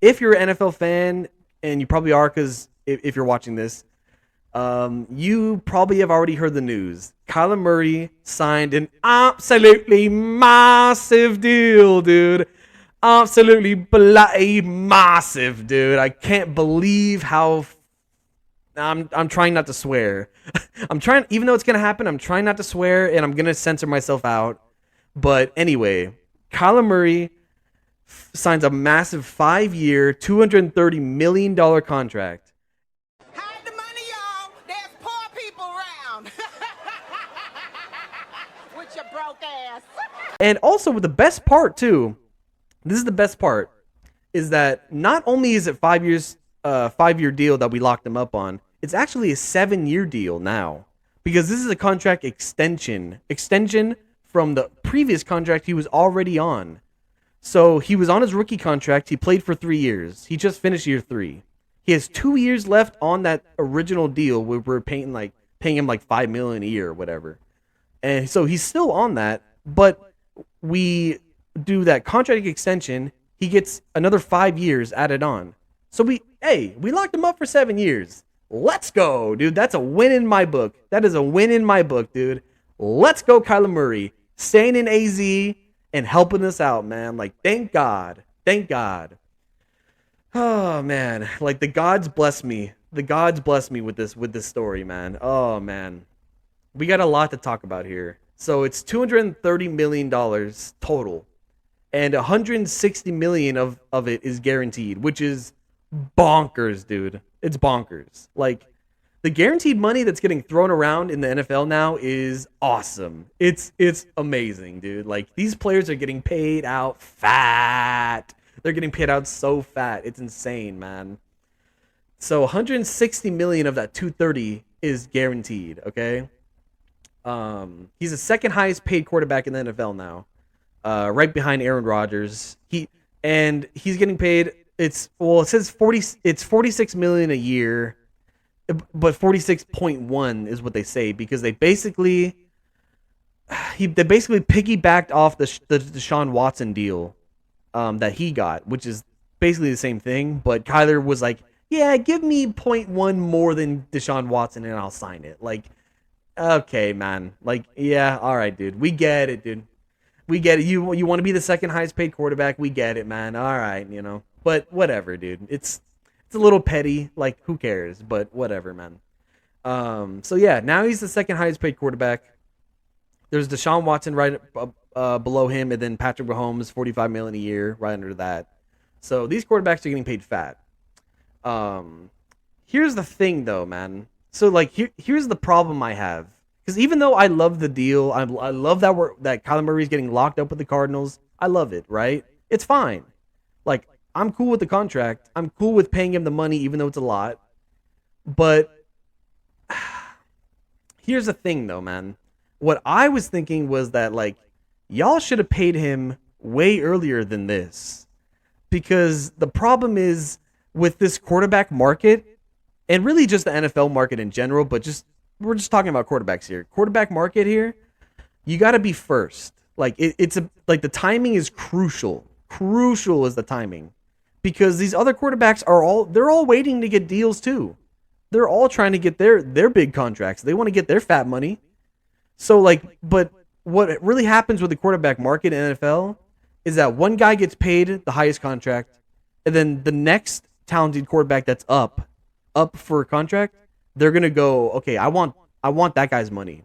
if you're an NFL fan, and you probably are because if you're watching this, you probably have already heard the news. Kyler Murray signed an absolutely massive deal, dude. Absolutely bloody massive, dude. I can't believe how. I'm trying not to swear. I'm trying, even though it's gonna happen. I'm trying not to swear, and I'm gonna censor myself out. But anyway, Kyler Murray signs a massive 5-year, $230 million contract. Hide the money, y'all. There's poor people around. With your broke ass. And also, with the best part too, this is the best part, is that not only is it 5 years, 5-year deal that we locked him up on, it's actually a 7-year deal now, because this is a contract extension from the previous contract he was already on. So he was on his rookie contract. He played for 3 years. He just finished year 3. He has 2 years left on that original deal where we're paying him like $5 million a year or whatever. And so he's still on that, but we do that contract extension. He gets another 5 years added on. So we locked him up for 7 years. Let's go, dude. That's a win in my book. That is a win in my book, dude. Let's go, Kyler Murray. Staying in AZ and helping us out, man. Like, thank God. Thank God. Oh, man. Like, the gods bless me. The gods bless me with this story, man. Oh, man. We got a lot to talk about here. So it's $230 million total. And $160 million of it is guaranteed, which is bonkers, dude. It's bonkers. Like, the guaranteed money that's getting thrown around in the NFL now is awesome. It's amazing, dude. Like, these players are getting paid out fat. They're getting paid out so fat. It's insane, man. So 160 million of that 230 is guaranteed, okay? He's the second highest paid quarterback in the NFL now. Right behind Aaron Rodgers. He's getting paid, it says 46 million a year. But 46.1 is what they say, because they basically piggybacked off the Deshaun Watson deal that he got, which is basically the same thing. But Kyler was like, yeah, give me 0.1 more than Deshaun Watson and I'll sign it. Like, okay, man. Like, yeah, all right, dude. We get it, dude. We get it. You want to be the second highest paid quarterback? We get it, man. All right, But whatever, dude. It's a little petty, like, who cares? But whatever, man. So yeah, now he's the second highest paid quarterback. There's Deshaun Watson right below him, and then Patrick Mahomes, $45 million a year, right under that. So these quarterbacks are getting paid fat. Here's the thing, though, man. So like, here's the problem I have, because even though I love the deal, I love that Kyler Murray's getting locked up with the Cardinals. I love it, right? It's fine. Like, I'm cool with the contract. I'm cool with paying him the money, even though it's a lot. But here's the thing, though, man. What I was thinking was that, like, y'all should have paid him way earlier than this. Because the problem is, with this quarterback market, and really just the NFL market in general, but we're just talking about quarterbacks here. Quarterback market here, you got to be first. Like, like, the timing is crucial. Crucial is the timing. Because these other quarterbacks they're all waiting to get deals too. They're all trying to get their big contracts. They want to get their fat money. So, like, but what really happens with the quarterback market in NFL is that one guy gets paid the highest contract, and then the next talented quarterback that's up for a contract, they're gonna go, okay, I want that guy's money.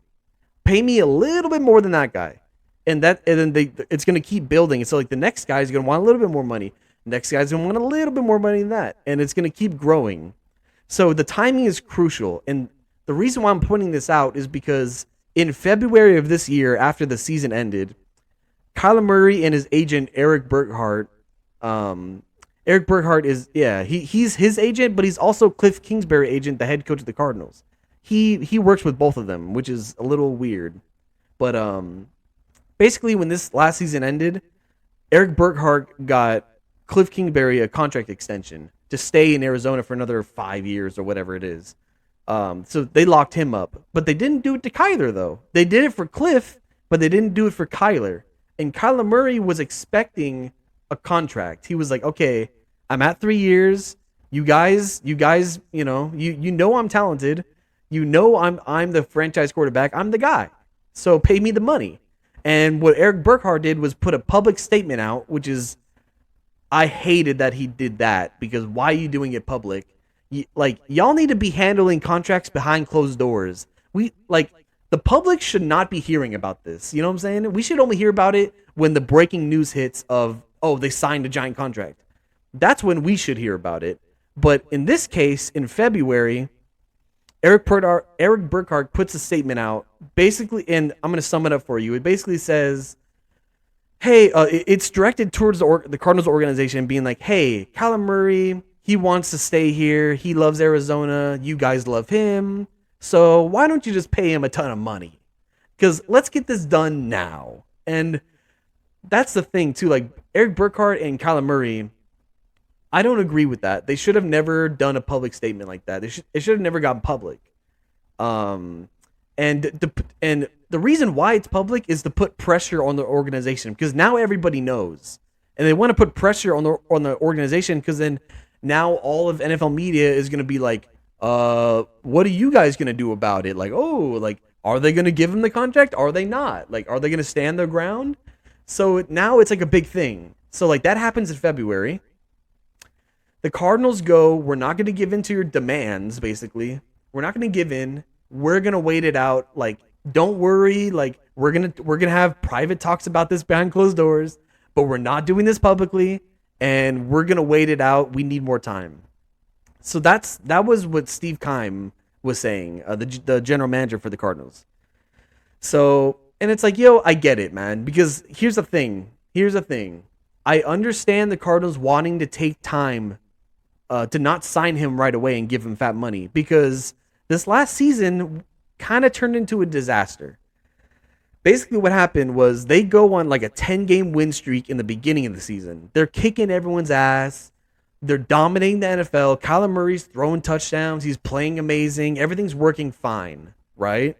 Pay me a little bit more than that guy, and then it's gonna keep building. And so, like, the next guy is gonna want a little bit more money. Next guy's going to want a little bit more money than that. And it's going to keep growing. So the timing is crucial. And the reason why I'm pointing this out is because in February of this year, after the season ended, Kyler Murray and his agent, Eric Burkhart is, he's his agent, but he's also Cliff Kingsbury agent, the head coach of the Cardinals. He works with both of them, which is a little weird. But basically, when this last season ended, Eric Burkhart got Cliff Kingsbury a contract extension to stay in Arizona for another 5 years or whatever it is. So they locked him up. But they didn't do it to Kyler, though. They did it for Cliff, but they didn't do it for Kyler. And Kyler Murray was expecting a contract. He was like, okay, I'm at 3 years. You guys, you know I'm talented. You know I'm the franchise quarterback. I'm the guy. So pay me the money. And what Eric Burkhardt did was put a public statement out, which is, I hated that he did that, because why are you doing it public? Y'all need to be handling contracts behind closed doors. The public should not be hearing about this. You know what I'm saying? We should only hear about it when the breaking news hits of, oh, they signed a giant contract. That's when we should hear about it. But in this case, in February, Eric Burkhardt puts a statement out, basically, and I'm going to sum it up for you. It basically says, hey, it's directed towards the Cardinals organization, being like, hey, Kyler Murray, he wants to stay here. He loves Arizona. You guys love him. So why don't you just pay him a ton of money? Because let's get this done now. And that's the thing, too. Like, Eric Burkhardt and Kyler Murray, I don't agree with that. They should have never done a public statement like that. It should have never gotten public. And the reason why it's public is to put pressure on the organization, because now everybody knows, and they want to put pressure on the organization, because then now all of NFL media is going to be like, what are you guys going to do about it? Like, oh, like, are they going to give him the contract? Are they not? Like, are they going to stand their ground? So now it's like a big thing. So like that happens in February. The Cardinals go, we're not going to give in to your demands, basically. We're not going to give in. We're going to wait it out. Like, don't worry. Like, we're going to have private talks about this behind closed doors, but we're not doing this publicly, and we're going to wait it out. We need more time. So that was what Steve Keim was saying, the general manager for the Cardinals. So, and it's like, yo, I get it, man, because here's the thing. I understand the Cardinals wanting to take time to not sign him right away and give him fat money, because this last season kind of turned into a disaster. Basically what happened was they go on like a 10-game win streak in the beginning of the season. They're kicking everyone's ass. They're dominating the NFL. Kyler Murray's throwing touchdowns. He's playing amazing. Everything's working fine, right?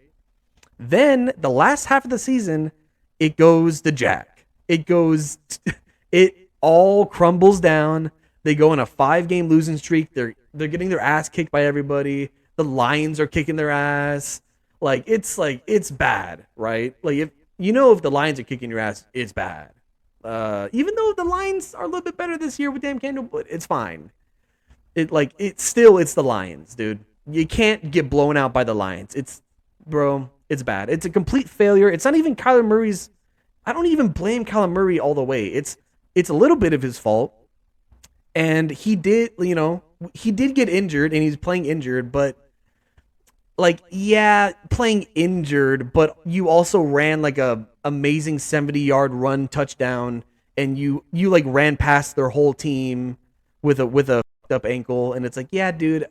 Then the last half of the season, it goes to jack. It all crumbles down. They go on a 5-game losing streak. They're getting their ass kicked by everybody. The Lions are kicking their ass. It's bad, right? Like, if the Lions are kicking your ass, it's bad. Even though the Lions are a little bit better this year with Dan Campbell, but it's fine. It's the Lions, dude. You can't get blown out by the Lions. It's bad. It's a complete failure. It's not even Kyler Murray's. I don't even blame Kyler Murray all the way. It's a little bit of his fault. And he did get injured, and he's playing injured, but playing injured, but you also ran like a amazing 70-yard run touchdown, and you ran past their whole team with a fucked up ankle, and it's like, yeah, dude,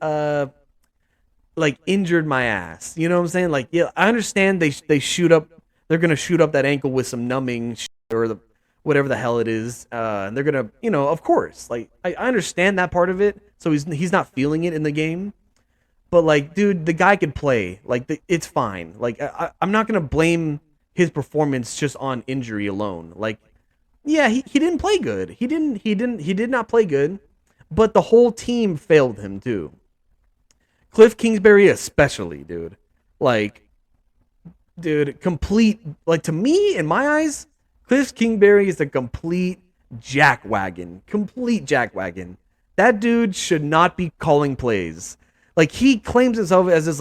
injured my ass. You know what I'm saying? Like, yeah, I understand they shoot up. They're gonna shoot up that ankle with some numbing or whatever the hell it is, and they're gonna, of course, I understand that part of it. So he's not feeling it in the game. But, dude, the guy could play. It's fine. I'm not going to blame his performance just on injury alone. Yeah, he didn't play good. He did not play good. But the whole team failed him, too. Cliff Kingsbury especially, dude. Complete, to me, in my eyes, Cliff Kingsbury is a complete jackwagon. That dude should not be calling plays. He claims himself as this,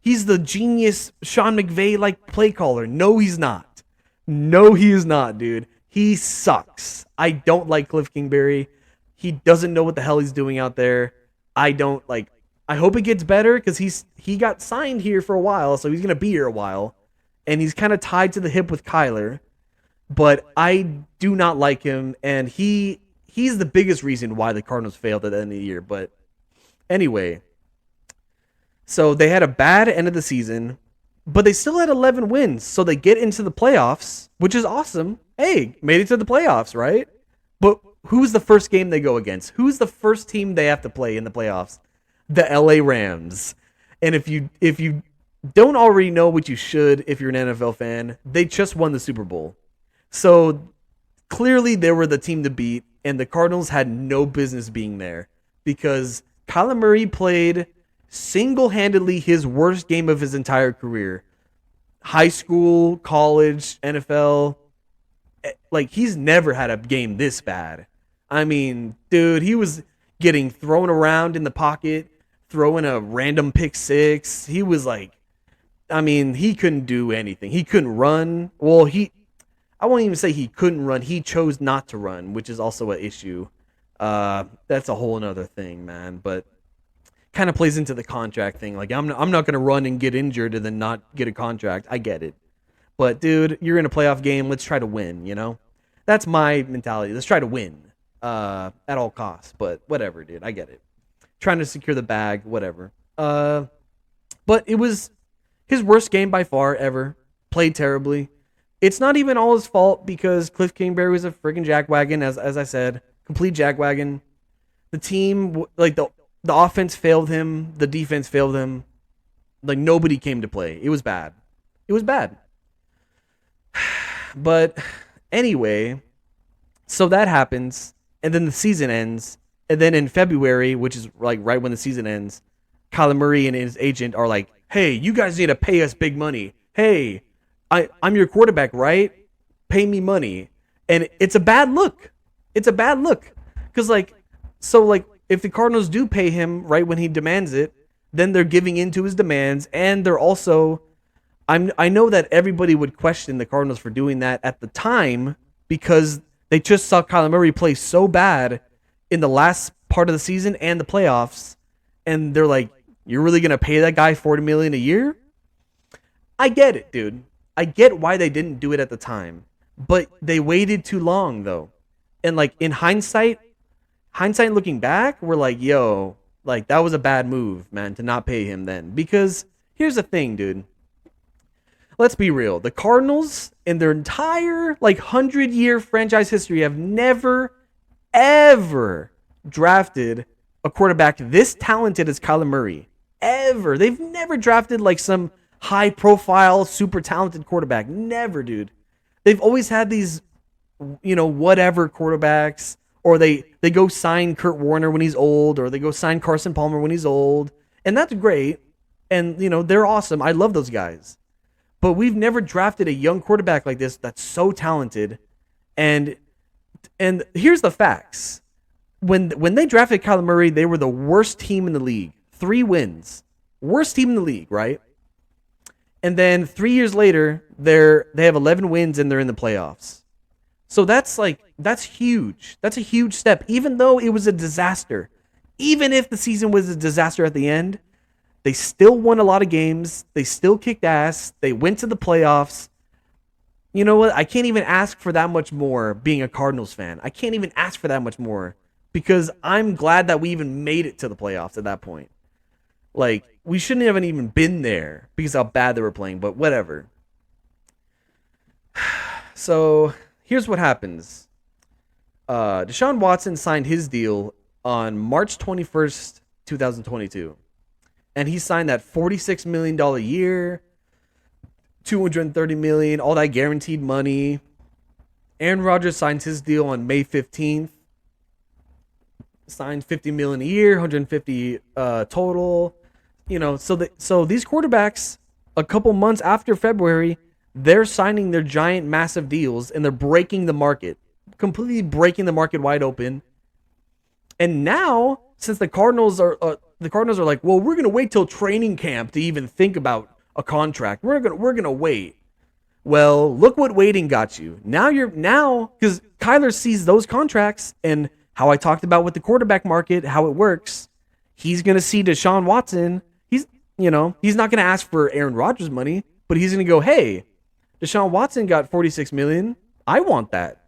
he's the genius Sean McVay play caller. No, he's not. No, he is not, dude. He sucks. I don't like Cliff Kingsbury. He doesn't know what the hell he's doing out there. I hope it gets better, because he got signed here for a while, so he's gonna be here a while, and he's kind of tied to the hip with Kyler. But I do not like him, and he's the biggest reason why the Cardinals failed at the end of the year. But anyway, so they had a bad end of the season, but they still had 11 wins. So they get into the playoffs, which is awesome. Hey, made it to the playoffs, right? But who's the first game they go against? Who's the first team they have to play in the playoffs? The LA Rams. And if you don't already know what you should, if you're an NFL fan, they just won the Super Bowl. So clearly they were the team to beat, and the Cardinals had no business being there because Kyler Murray played single-handedly his worst game of his entire career. High school, college, NFL. Like, he's never had a game this bad. I mean, dude, he was getting thrown around in the pocket, throwing a random pick six. He was like, I mean, he couldn't do anything. He couldn't run. Well, I won't even say he couldn't run. He chose not to run, which is also an issue. That's a whole nother thing, man. But kind of plays into the contract thing. Like, I'm not going to run and get injured and then not get a contract. I get it. But, dude, you're in a playoff game. Let's try to win, you know? That's my mentality. Let's try to win at all costs. But whatever, dude. I get it. Trying to secure the bag, whatever. But it was his worst game by far ever. Played terribly. It's not even all his fault because Cliff Kingsbury was a freaking jackwagon, as I said. Complete jackwagon. The team, like, the offense failed him. The defense failed him. Like, nobody came to play. It was bad. It was bad. But anyway, so that happens, and then the season ends, and then in February, which is like right when the season ends, Kyler Murray and his agent are like, hey, you guys need to pay us big money. Hey, I'm your quarterback, right? Pay me money. And it's a bad look. It's a bad look. Because, like, so, like, if the Cardinals do pay him right when he demands it, then they're giving in to his demands, and they're also... I know that everybody would question the Cardinals for doing that at the time because they just saw Kyler Murray play so bad in the last part of the season and the playoffs, and they're like, you're really going to pay that guy $40 million a year? I get it, dude. I get why they didn't do it at the time, but they waited too long, though. And, like, in hindsight looking back, we're like, yo, like, that was a bad move, man, to not pay him then. Because here's the thing, dude. Let's be real. The Cardinals, in their entire, like, 100-year franchise history, have never, ever drafted a quarterback this talented as Kyler Murray. Ever. They've never drafted, like, some high-profile, super talented quarterback. Never, dude. They've always had these, you know, whatever quarterbacks, or they go sign Kurt Warner when he's old, or they go sign Carson Palmer when he's old, and that's great, and, you know, they're awesome. I love those guys. But we've never drafted a young quarterback like this that's so talented. And here's the facts. When they drafted Kyler Murray, they were the worst team in the league. 3 wins. Worst team in the league, right? And then 3 years later, they have 11 wins and they're in the playoffs. So that's huge. That's a huge step. Even though it was a disaster. Even if the season was a disaster at the end, they still won a lot of games. They still kicked ass. They went to the playoffs. You know what? I can't even ask for that much more being a Cardinals fan. I can't even ask for that much more because I'm glad that we even made it to the playoffs at that point. Like, we shouldn't have even been there because how bad they were playing, but whatever. So, here's what happens. Deshaun Watson signed his deal on March 21st, 2022. And he signed that $46 million a year, $230 million, all that guaranteed money. Aaron Rodgers signs his deal on May 15th. Signed $50 million a year, $150 total. You know, so these quarterbacks, a couple months after February, they're signing their giant, massive deals, and they're breaking the market, completely breaking the market wide open. And now, since the Cardinals are like, well, we're gonna wait till training camp to even think about a contract. We're gonna wait. Well, look what waiting got you. Now because Kyler sees those contracts and how I talked about with the quarterback market, how it works. He's gonna see Deshaun Watson. He's not gonna ask for Aaron Rodgers money, but he's gonna go, hey, Deshaun Watson got $46 million. I want that.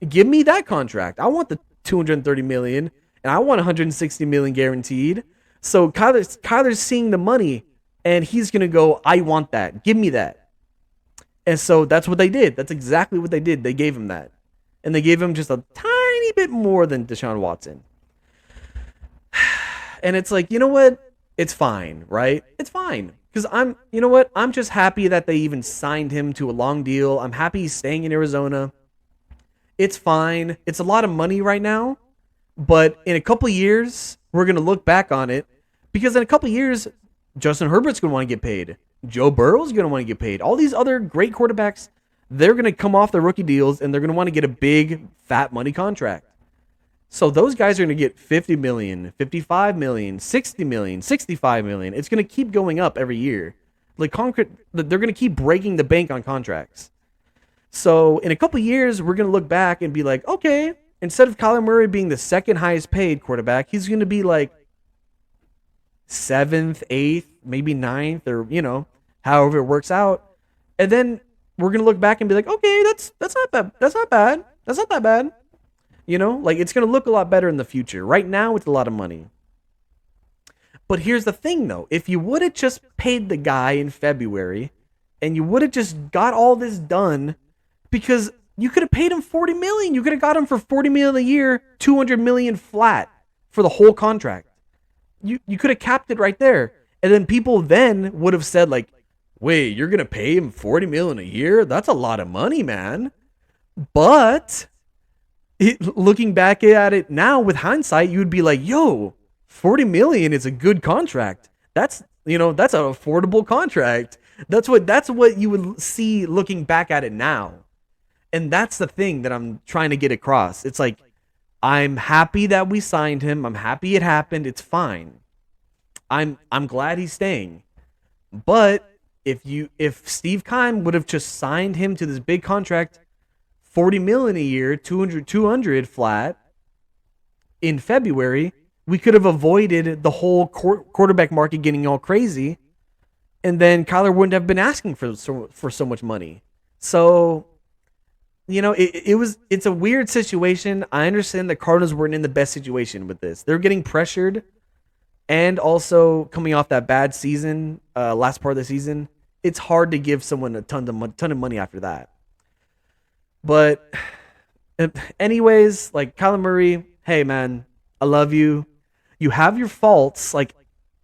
Give me that contract. I want the $230 million. And I want $160 million guaranteed. So Kyler's seeing the money, and he's gonna go, I want that. Give me that. And so that's what they did. That's exactly what they did. They gave him that, and they gave him just a tiny bit more than Deshaun Watson. And it's like, you know what? It's fine, right? It's fine because I'm just happy that they even signed him to a long deal. I'm happy he's staying in Arizona. It's fine. It's a lot of money right now, but in a couple years, we're going to look back on it because in a couple years, Justin Herbert's going to want to get paid. Joe Burrow's going to want to get paid. All these other great quarterbacks, they're going to come off their rookie deals and they're going to want to get a big, fat money contract. So those guys are going to get 50 million, 55 million, 60 million, 65 million. It's going to keep going up every year. Like they're going to keep breaking the bank on contracts. So in a couple years, we're going to look back and be like, okay, instead of Kyler Murray being the second highest paid quarterback, he's going to be like 7th, 8th, maybe 9th, or, however it works out. And then we're going to look back and be like, okay, that's not bad. That's not bad. That's not that bad. It's going to look a lot better in the future. Right now, it's a lot of money. But here's the thing, though. If you would have just paid the guy in February and you would have just got all this done, because you could have paid him $40 million. You could have got him for $40 million a year, $200 million flat for the whole contract. You could have capped it right there. And then people then would have said, like, wait, you're going to pay him $40 million a year? That's a lot of money, man. But looking back at it now with hindsight, you would be like, yo, $40 million is a good contract. That's an affordable contract. That's what you would see looking back at it now. And that's the thing that I'm trying to get across. It's like, I'm happy that we signed him. I'm happy it happened. It's fine. I'm glad he's staying. But if Steve Keim would have just signed him to this big contract, $40 million a year, 200 flat in February, we could have avoided the whole quarterback market getting all crazy, and then Kyler wouldn't have been asking for so much money. So, it's a weird situation. I understand the Cardinals weren't in the best situation with this. They're getting pressured, and also coming off that bad season, last part of the season. It's hard to give someone a ton of money after that. But anyways, like Kyler Murray, hey man, I love you. You have your faults. Like,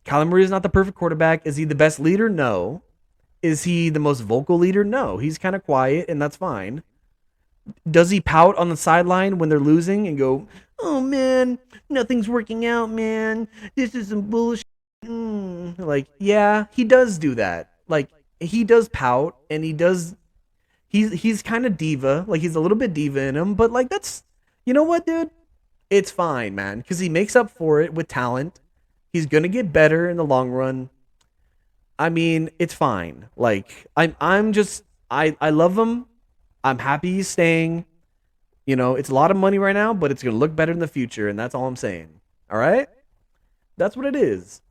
Kyler Murray is not the perfect quarterback. Is he the best leader? No. Is he the most vocal leader? No. He's kind of quiet, and that's fine. Does he pout on the sideline when they're losing and go, oh man, nothing's working out, man. This is some bullshit. Like, yeah, he does do that. Like, he does pout, and he's kind of diva. Like, he's a little bit diva in him, but like, that's, you know what, dude? It's fine, man, because he makes up for it with talent. He's gonna get better in the long run. I mean, it's fine. Like, I love him. I'm happy he's staying. It's a lot of money right now, but it's gonna look better in the future, and that's all I'm saying. All right? That's what it is.